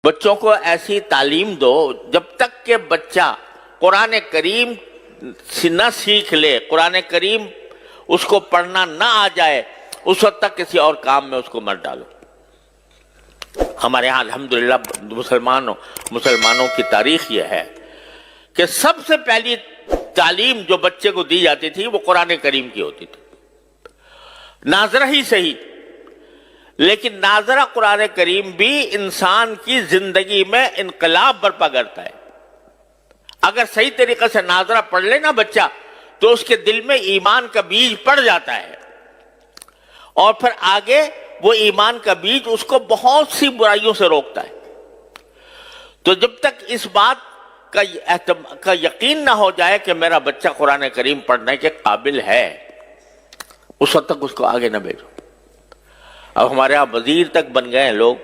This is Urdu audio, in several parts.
بچوں کو ایسی تعلیم دو جب تک کہ بچہ قرآن کریم نہ سیکھ لے، قرآن کریم اس کو پڑھنا نہ آ جائے، اس وقت تک کسی اور کام میں اس کو مت ڈالو۔ ہمارے ہاں الحمدللہ مسلمانوں کی تاریخ یہ ہے کہ سب سے پہلی تعلیم جو بچے کو دی جاتی تھی وہ قرآن کریم کی ہوتی تھی، ناظرہ ہی صحیح، لیکن ناظرہ قرآن کریم بھی انسان کی زندگی میں انقلاب برپا کرتا ہے۔ اگر صحیح طریقے سے ناظرہ پڑھ لے نا بچہ تو اس کے دل میں ایمان کا بیج پڑ جاتا ہے، اور پھر آگے وہ ایمان کا بیج اس کو بہت سی برائیوں سے روکتا ہے۔ تو جب تک اس بات کا یقین نہ ہو جائے کہ میرا بچہ قرآن کریم پڑھنے کے قابل ہے، اس وقت تک اس کو آگے نہ بھیجو۔ اب ہمارے یہاں وزیر تک بن گئے ہیں لوگ،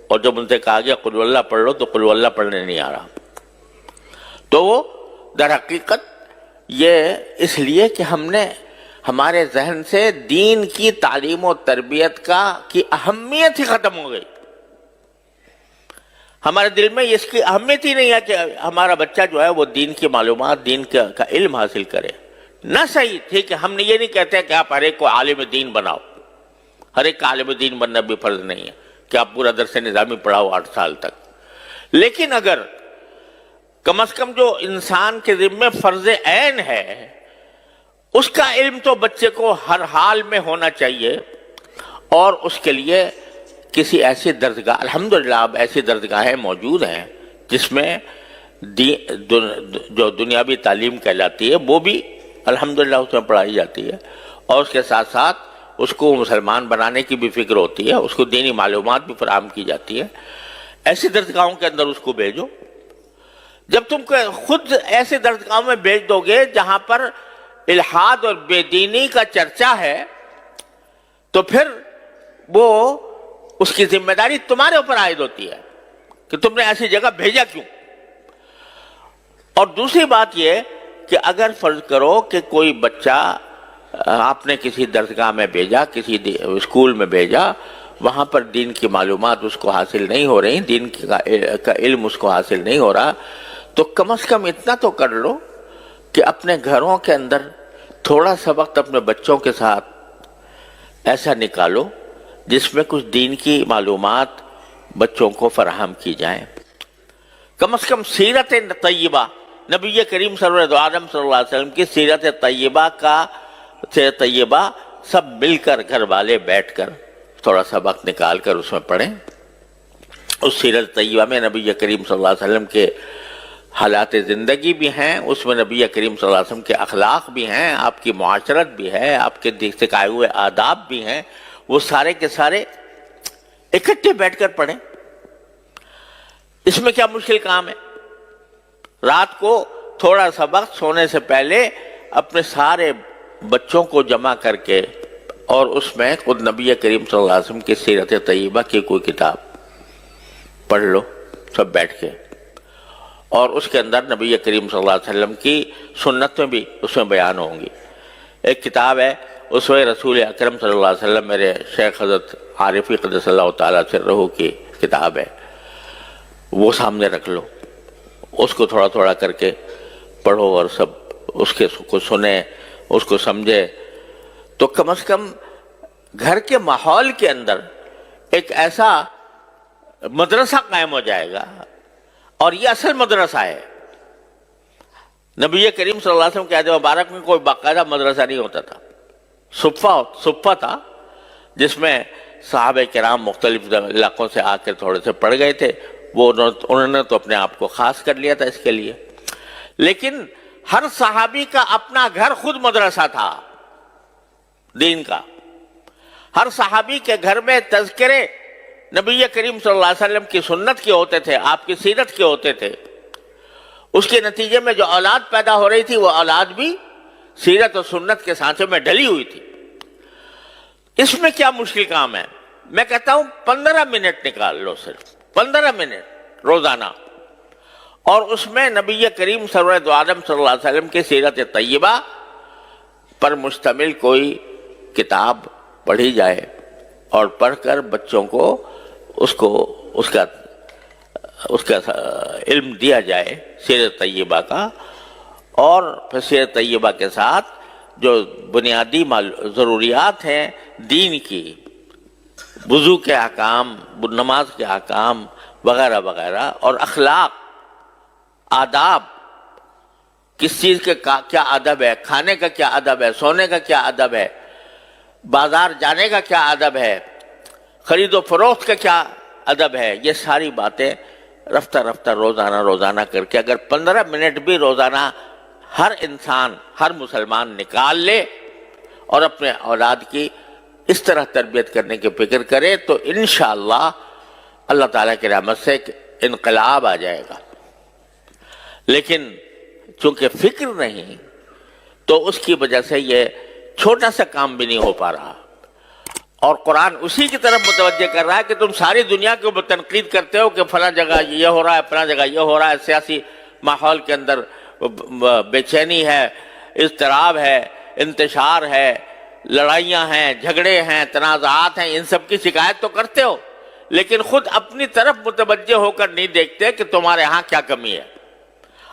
اور جب ان سے کہا گیا قل اللہ پڑھ لو تو قل اللہ پڑھنے نہیں آ رہا۔ تو وہ در حقیقت یہ اس لیے کہ ہم نے ہمارے ذہن سے دین کی تعلیم و تربیت کی اہمیت ہی ختم ہو گئی۔ ہمارے دل میں اس کی اہمیت ہی نہیں ہے کہ ہمارا بچہ جو ہے وہ دین کی معلومات، دین کا علم حاصل کرے۔ نہ صحیح، ٹھیک ہے، ہم نے یہ نہیں کہتے کہ آپ ہر ایک کو عالم دین بناؤ، ہر ایک کا عالم دین بننا بھی فرض نہیں ہے کہ آپ پورا درس نظامی پڑھاؤ 8 سال تک، لیکن اگر کم از کم جو انسان کے ذمہ فرض عین ہے اس کا علم تو بچے کو ہر حال میں ہونا چاہیے، اور اس کے لیے کسی ایسی درسگاہ، الحمدللہ اب ایسی درسگاہیں موجود ہیں جس میں جو دنیاوی تعلیم کہلاتی ہے وہ بھی الحمدللہ اس میں پڑھائی جاتی ہے، اور اس کے ساتھ ساتھ اس کو مسلمان بنانے کی بھی فکر ہوتی ہے، اس کو دینی معلومات بھی فراہم کی جاتی ہے۔ ایسی درسگاہوں کے اندر اس کو بھیجو۔ جب تم خود ایسے درسگاہوں میں بھیج دو گے جہاں پر الحاد اور بے دینی کا چرچا ہے تو پھر وہ اس کی ذمہ داری تمہارے اوپر عائد ہوتی ہے کہ تم نے ایسی جگہ بھیجا کیوں۔ اور دوسری بات یہ کہ اگر فرض کرو کہ کوئی بچہ آپ نے کسی درسگاہ میں بھیجا، کسی اسکول میں بھیجا، وہاں پر دین کی معلومات اس کو حاصل نہیں ہو رہی، دین کا علم اس کو حاصل نہیں ہو رہا، تو کم از کم اتنا تو کر لو کہ اپنے گھروں کے اندر تھوڑا سا وقت اپنے بچوں کے ساتھ ایسا نکالو جس میں کچھ دین کی معلومات بچوں کو فراہم کی جائیں۔ کم از کم سیرت طیبہ، نبی کریم صلی اللہ علیہ وسلم کی سیرت طیبہ سب مل کر گھر والے بیٹھ کر تھوڑا سا وقت نکال کر اس میں پڑھیں۔ اس سیرت طیبہ میں نبی کریم صلی اللہ علیہ وسلم کے حالات زندگی بھی ہیں، اس میں نبی کریم صلی اللہ علیہ وسلم کے اخلاق بھی ہیں، آپ کی معاشرت بھی ہے، آپ کے سکھائے ہوئے آداب بھی ہیں، وہ سارے کے سارے اکٹھے بیٹھ کر پڑھیں۔ اس میں کیا مشکل کام ہے؟ رات کو تھوڑا سا وقت سونے سے پہلے اپنے سارے بچوں کو جمع کر کے اور اس میں خود نبی کریم صلی اللہ علیہ وسلم کی سیرت طیبہ کی کوئی کتاب پڑھ لو سب بیٹھ کے، اور اس کے اندر نبی کریم صلی اللہ علیہ وسلم کی سنتیں بھی اس میں بیان ہوں گی۔ ایک کتاب ہے اسوہ رسول اکرم صلی اللہ علیہ وسلم، میرے شیخ حضرت عارفی قدس اللہ تعالیٰ سرہ کی کتاب ہے، وہ سامنے رکھ لو، اس کو تھوڑا تھوڑا کر کے پڑھو اور سب اس کو سنیں، اس کو سمجھے، تو کم از کم گھر کے ماحول کے اندر ایک ایسا مدرسہ قائم ہو جائے گا، اور یہ اصل مدرسہ ہے۔ نبی کریم صلی اللہ علیہ وسلم کے عہد مبارک میں کوئی باقاعدہ مدرسہ نہیں ہوتا تھا، صفہ تھا جس میں صحابہ کرام مختلف علاقوں سے آ کر تھوڑے سے پڑھ گئے تھے، وہ انہوں نے تو اپنے آپ کو خاص کر لیا تھا اس کے لیے، لیکن ہر صحابی کا اپنا گھر خود مدرسہ تھا دین کا۔ ہر صحابی کے گھر میں تذکرے نبی کریم صلی اللہ علیہ وسلم کی سنت کے ہوتے تھے، آپ کی سیرت کے ہوتے تھے، اس کے نتیجے میں جو اولاد پیدا ہو رہی تھی وہ اولاد بھی سیرت اور سنت کے سانچے میں ڈلی ہوئی تھی۔ اس میں کیا مشکل کام ہے؟ میں کہتا ہوں 15 منٹ نکال لو، صرف 15 منٹ روزانہ، اور اس میں نبی کریم سرور دو عالم صلی اللہ علیہ وسلم کی سیرت طیبہ پر مشتمل کوئی کتاب پڑھی جائے، اور پڑھ کر بچوں کو اس کا اس کا علم دیا جائے سیرت طیبہ کا، اور پھر سیرت طیبہ کے ساتھ جو بنیادی ضروریات ہیں دین کی، وضو کے احکام، نماز کے احکام وغیرہ وغیرہ، اور اخلاق، آداب، کس چیز کے کیا ادب ہے، کھانے کا کیا ادب ہے، سونے کا کیا ادب ہے، بازار جانے کا کیا ادب ہے، خرید و فروخت کا کیا ادب ہے، یہ ساری باتیں رفتہ رفتہ روزانہ کر کے اگر 15 منٹ بھی روزانہ ہر انسان، ہر مسلمان نکال لے اور اپنے اولاد کی اس طرح تربیت کرنے کی فکر کرے تو انشاءاللہ اللہ تعالیٰ کی رحمت سے ایک انقلاب آ جائے گا۔ لیکن چونکہ فکر نہیں تو اس کی وجہ سے یہ چھوٹا سا کام بھی نہیں ہو پا رہا، اور قرآن اسی کی طرف متوجہ کر رہا ہے کہ تم ساری دنیا کے اوپر تنقید کرتے ہو کہ فلاں جگہ یہ ہو رہا ہے، فلاں جگہ یہ ہو رہا ہے، سیاسی ماحول کے اندر بے چینی ہے، اضطراب ہے، انتشار ہے، لڑائیاں ہیں، جھگڑے ہیں، تنازعات ہیں، ان سب کی شکایت تو کرتے ہو، لیکن خود اپنی طرف متوجہ ہو کر نہیں دیکھتے کہ تمہارے ہاں کیا کمی ہے۔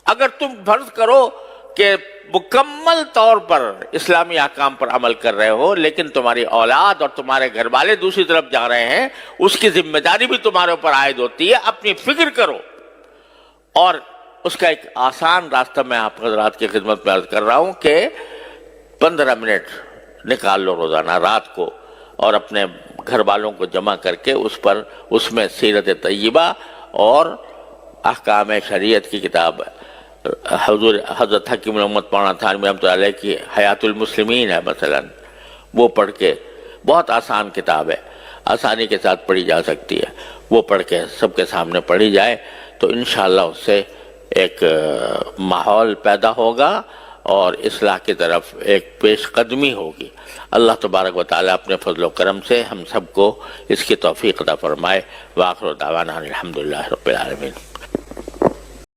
اگر تم فرض کرو کہ مکمل طور پر اسلامی احکام پر عمل کر رہے ہو لیکن تمہاری اولاد اور تمہارے گھر والے دوسری طرف جا رہے ہیں، اس کی ذمہ داری بھی تمہارے اوپر عائد ہوتی ہے، اپنی فکر کرو۔ اور اس کا ایک آسان راستہ میں آپ حضرات کی خدمت میں عرض کر رہا ہوں کہ 15 منٹ نکال لو روزانہ رات کو، اور اپنے گھر والوں کو جمع کر کے اس میں سیرت طیبہ اور احکام شریعت کی کتاب حضرت حکیم محمد مولانا تھانوی رحمۃ اللہ علیہ کی حیات المسلمین ہے مثلا، وہ پڑھ کے، بہت آسان کتاب ہے، آسانی کے ساتھ پڑھی جا سکتی ہے، وہ پڑھ کے سب کے سامنے پڑھی جائے تو انشاءاللہ اس سے ایک ماحول پیدا ہوگا اور اصلاح کی طرف ایک پیش قدمی ہوگی۔ اللہ تبارک و تعالیٰ اپنے فضل و کرم سے ہم سب کو اس کی توفیق عطا فرمائے۔ وآخر دعوانا الحمدللہ رب العالمین۔